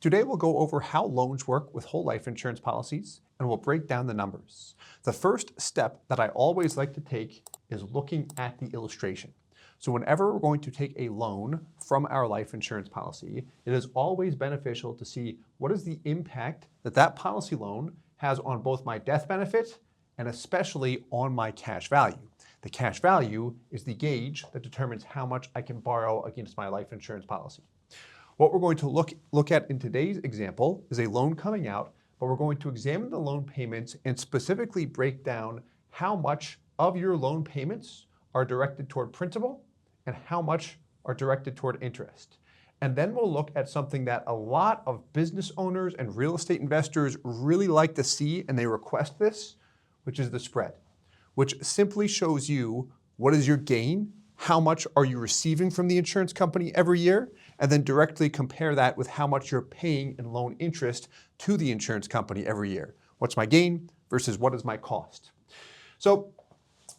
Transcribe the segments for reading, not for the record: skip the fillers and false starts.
Today we'll go over how loans work with whole life insurance policies, and we'll break down the numbers. The first step that I always like to take is looking at the illustration. So whenever we're going to take a loan from our life insurance policy, it is always beneficial to see what is the impact that that policy loan has on both my death benefit and especially on my cash value. The cash value is the gauge that determines how much I can borrow against my life insurance policy. What we're going to look at in today's example is a loan coming out, but we're going to examine the loan payments and specifically break down how much of your loan payments are directed toward principal and how much are directed toward interest. And then we'll look at something that a lot of business owners and real estate investors really like to see, and they request this, which is the spread, which simply shows you what is your gain, how much are you receiving from the insurance company every year, and then directly compare that with how much you're paying in loan interest to the insurance company every year. What's my gain versus what is my cost? So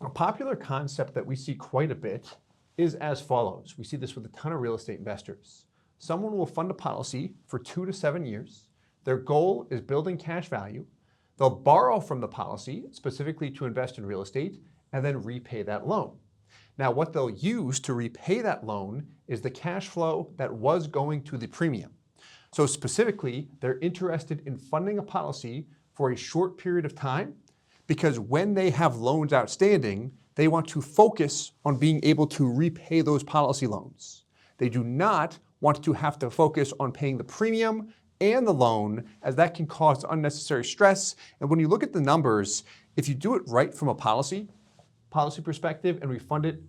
a popular concept that we see quite a bit is as follows. We see this with a ton of real estate investors. Someone will fund a policy for 2 to 7 years. Their goal is building cash value. They'll borrow from the policy specifically to invest in real estate and then repay that loan. Now, what they'll use to repay that loan is the cash flow that was going to the premium. So specifically, they're interested in funding a policy for a short period of time because when they have loans outstanding, they want to focus on being able to repay those policy loans. They do not want to have to focus on paying the premium and the loan, as that can cause unnecessary stress. And when you look at the numbers, if you do it right from a policy perspective and refund it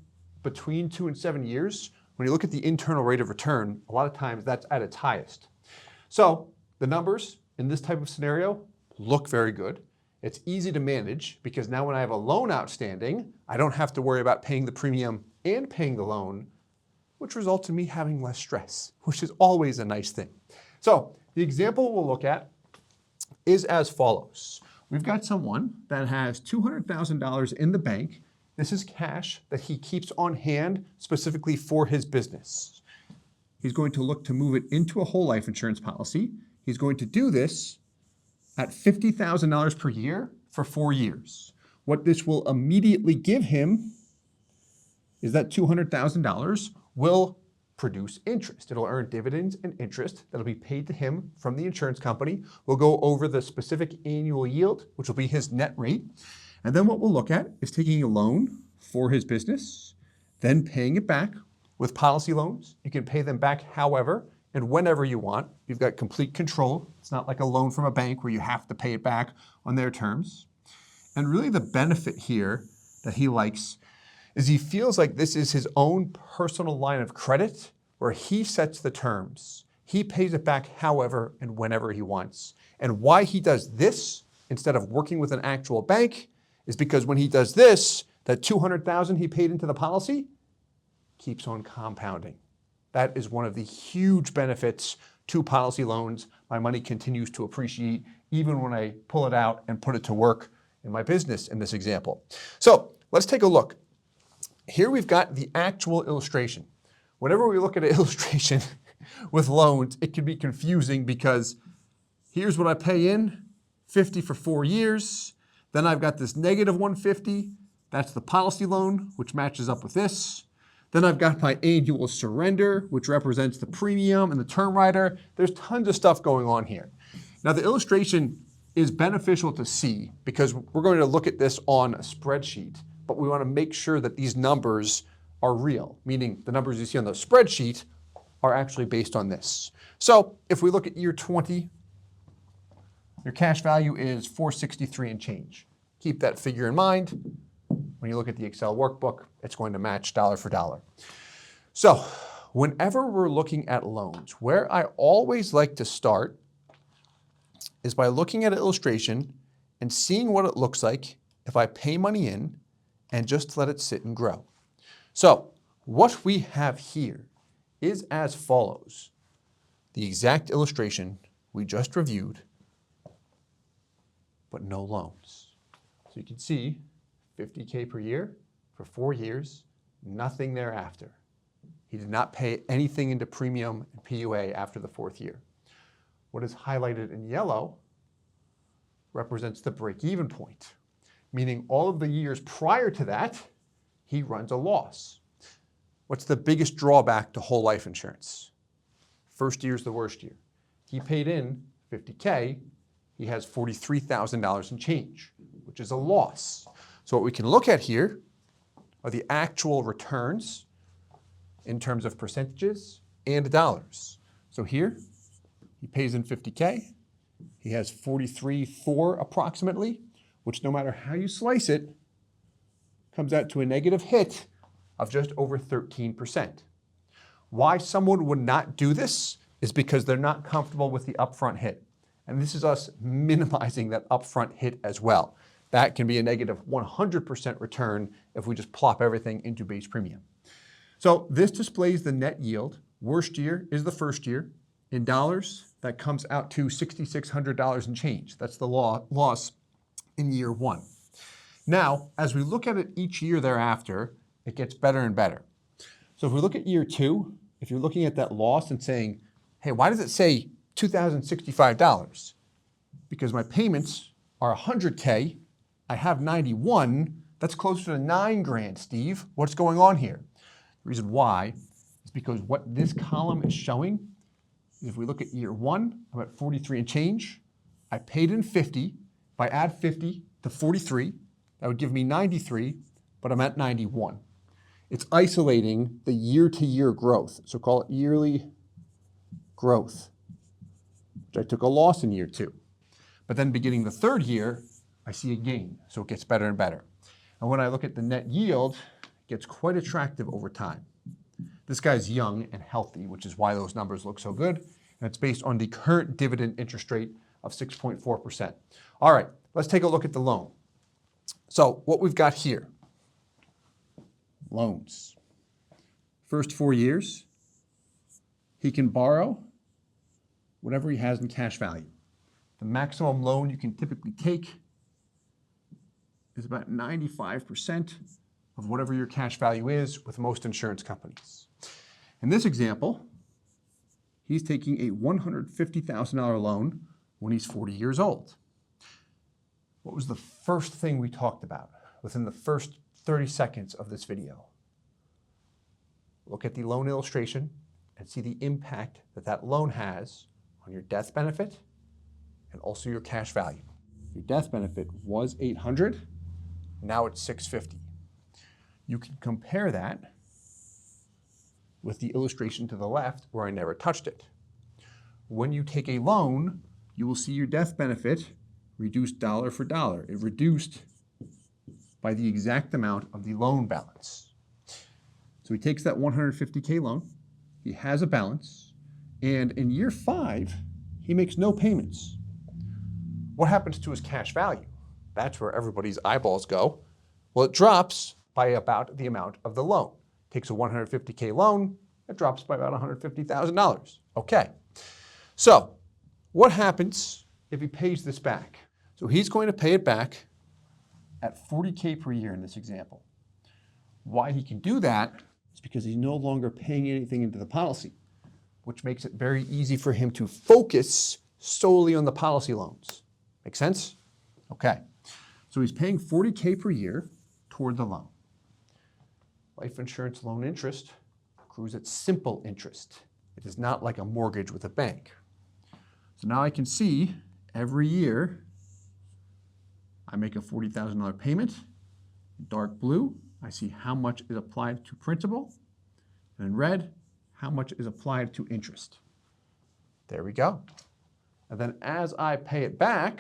between 2 and 7 years, when you look at the internal rate of return, a lot of times that's at its highest. So the numbers in this type of scenario look very good. It's easy to manage because now when I have a loan outstanding, I don't have to worry about paying the premium and paying the loan, which results in me having less stress, which is always a nice thing. So the example we'll look at is as follows. We've got someone that has $200,000 in the bank. This is cash that he keeps on hand specifically for his business. He's going to look to move it into a whole life insurance policy. He's going to do this at $50,000 per year for 4 years. What this will immediately give him is that $200,000 will produce interest. It'll earn dividends and interest that'll be paid to him from the insurance company. We'll go over the specific annual yield, which will be his net rate. And then what we'll look at is taking a loan for his business, then paying it back with policy loans. You can pay them back however and whenever you want. You've got complete control. It's not like a loan from a bank where you have to pay it back on their terms. And really the benefit here that he likes is he feels like this is his own personal line of credit where he sets the terms. He pays it back however and whenever he wants. And why he does this instead of working with an actual bank is because when he does this, that $200,000 he paid into the policy keeps on compounding. That is one of the huge benefits to policy loans. My money continues to appreciate even when I pull it out and put it to work in my business in this example. So let's take a look. Here we've got the actual illustration. Whenever we look at an illustration with loans, it can be confusing because here's what I pay in, 50 for 4 years. Then I've got this negative 150. That's the policy loan, which matches up with this. Then I've got my annual surrender, which represents the premium and the term rider. There's tons of stuff going on here. Now the illustration is beneficial to see because we're going to look at this on a spreadsheet, but we want to make sure that these numbers are real, meaning the numbers you see on the spreadsheet are actually based on this. So if we look at year 20, your cash value is 463 and change. Keep that figure in mind. When you look at the Excel workbook, it's going to match dollar for dollar. So whenever we're looking at loans, where I always like to start is by looking at an illustration and seeing what it looks like if I pay money in and just let it sit and grow. So what we have here is as follows. The exact illustration we just reviewed, but no loans. So you can see $50K per year for 4 years, nothing thereafter. He did not pay anything into premium and PUA after the 4th year. What is highlighted in yellow represents the break-even point, meaning all of the years prior to that, he runs a loss. What's the biggest drawback to whole life insurance? First year is the worst year. He paid in $50K, he has $43,000 in change, which is a loss. So what we can look at here are the actual returns in terms of percentages and dollars. So here, he pays in $50K, he has 43.4 approximately, which no matter how you slice it, comes out to a negative hit of just over 13%. Why someone would not do this is because they're not comfortable with the upfront hit. And this is us minimizing that upfront hit as well. That can be a negative 100% return if we just plop everything into base premium. So this displays the net yield. Worst year is the first year. In dollars, that comes out to $6,600 and change. That's the loss in year one. Now, as we look at it each year thereafter, it gets better and better. So if we look at year two, if you're looking at that loss and saying, hey, why does it say $2,065? Because my payments are $100K, I have 91, that's closer to $9,000, Steve. What's going on here? The reason why is because what this column is showing is if we look at year one, I'm at 43 and change. I paid in 50. If I add 50 to 43, that would give me 93, but I'm at 91. It's isolating the year-to-year growth. So call it yearly growth, which I took a loss in year two. But then beginning the third year, I see a gain. So it gets better and better. And when I look at the net yield, it gets quite attractive over time. This guy's young and healthy, which is why those numbers look so good. And it's based on the current dividend interest rate of 6.4%. All right, let's take a look at the loan. So what we've got here, loans. First 4 years, he can borrow whatever he has in cash value. The maximum loan you can typically take is about 95% of whatever your cash value is with most insurance companies. In this example, he's taking a $150,000 loan when he's 40 years old. What was the first thing we talked about within the first 30 seconds of this video? Look at the loan illustration and see the impact that that loan has on your death benefit and also your cash value. Your death benefit was $800, now it's $650. You can compare that with the illustration to the left where I never touched it. When you take a loan, you will see your death benefit reduced dollar for dollar. It reduced by the exact amount of the loan balance. So he takes that $150K loan, he has a balance, and in year 5, he makes no payments. What happens to his cash value? That's where everybody's eyeballs go. Well, it drops by about the amount of the loan. Takes a $150K loan, it drops by about $150,000. Okay, so what happens if he pays this back? So he's going to pay it back at $40K per year in this example. Why he can do that is because he's no longer paying anything into the policy, which makes it very easy for him to focus solely on the policy loans. Make sense? Okay, so he's paying $40K per year toward the loan. Life insurance loan interest accrues at simple interest. It is not like a mortgage with a bank. So now I can see every year I make a $40,000 payment. In dark blue, I see how much is applied to principal. And in red, how much is applied to interest. There we go. And then as I pay it back,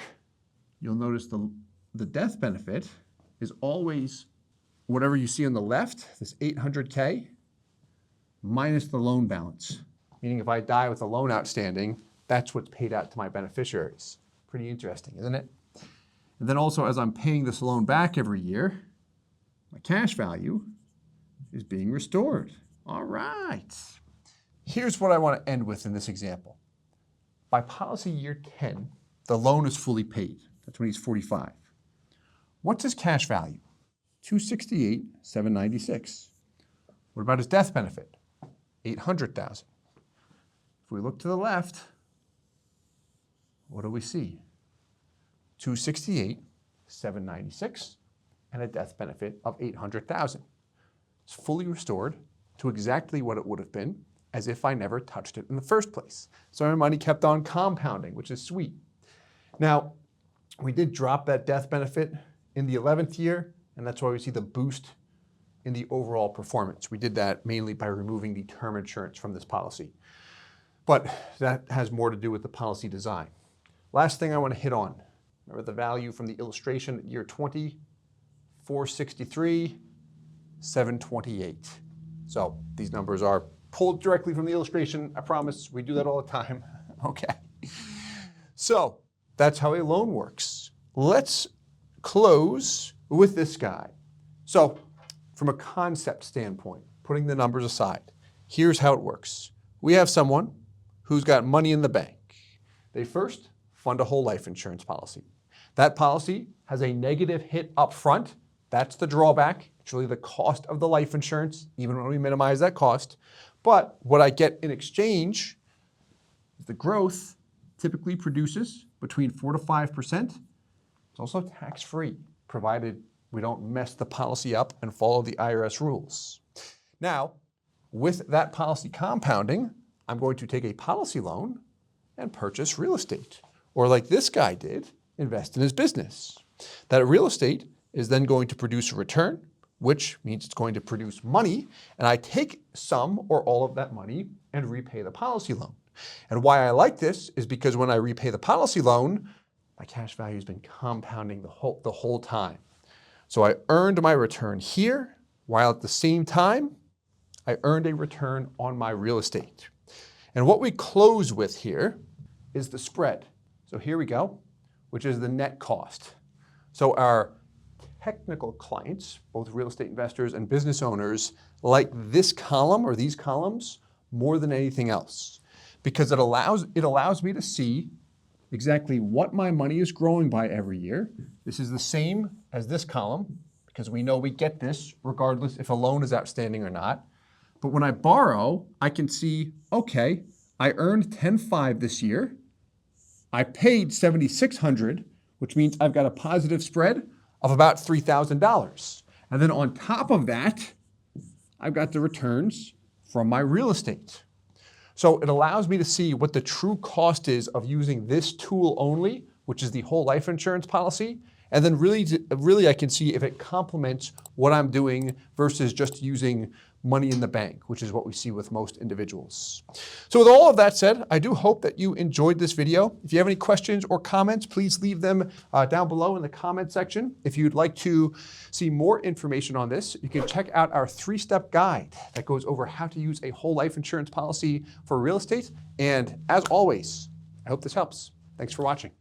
you'll notice the death benefit is always whatever you see on the left, this $800K, minus the loan balance. Meaning if I die with a loan outstanding, that's what's paid out to my beneficiaries. Pretty interesting, isn't it? And then also as I'm paying this loan back every year, my cash value is being restored. All right. Here's what I want to end with in this example. By policy year 10, the loan is fully paid. That's when he's 45. What's his cash value? $268,796. What about his death benefit? $800,000. If we look to the left, what do we see? 268, 796, and a death benefit of 800,000. It's fully restored to exactly what it would have been as if I never touched it in the first place. So my money kept on compounding, which is sweet. Now, we did drop that death benefit in the 11th year, and that's why we see the boost in the overall performance. We did that mainly by removing the term insurance from this policy. But that has more to do with the policy design. Last thing I want to hit on, remember the value from the illustration at year 20, 463, 728. So these numbers are pulled directly from the illustration. I promise we do that all the time. Okay. So that's how a loan works. Let's close with this guy. So from a concept standpoint, putting the numbers aside, here's how it works. We have someone who's got money in the bank. They first fund a whole life insurance policy. That policy has a negative hit up front. That's the drawback. It's really the cost of the life insurance, even when we minimize that cost. But what I get in exchange is the growth typically produces between 4 to 5%. It's also tax-free, provided we don't mess the policy up and follow the IRS rules. Now, with that policy compounding, I'm going to take a policy loan and purchase real estate. Or like this guy did, invest in his business. That real estate is then going to produce a return, which means it's going to produce money, and I take some or all of that money and repay the policy loan. And why I like this is because when I repay the policy loan, my cash value has been compounding the whole time. So I earned my return here, while at the same time, I earned a return on my real estate. And what we close with here is the spread. So here we go, which is the net cost. So our technical clients, both real estate investors and business owners, like this column or these columns more than anything else, because it allows me to see exactly what my money is growing by every year. This is the same as this column, because we know we get this regardless if a loan is outstanding or not. But when I borrow, I can see, okay, I earned 10.5 this year. I paid $7,600, which means I've got a positive spread of about $3,000. And then on top of that, I've got the returns from my real estate. So it allows me to see what the true cost is of using this tool only, which is the whole life insurance policy. And then really I can see if it complements what I'm doing versus just using money in the bank, which is what we see with most individuals. So with all of that said, I do hope that you enjoyed this video. If you have any questions or comments, please leave them down below in the comment section. If you'd like to see more information on this, you can check out our 3-step guide that goes over how to use a whole life insurance policy for real estate. And as always, I hope this helps. Thanks for watching.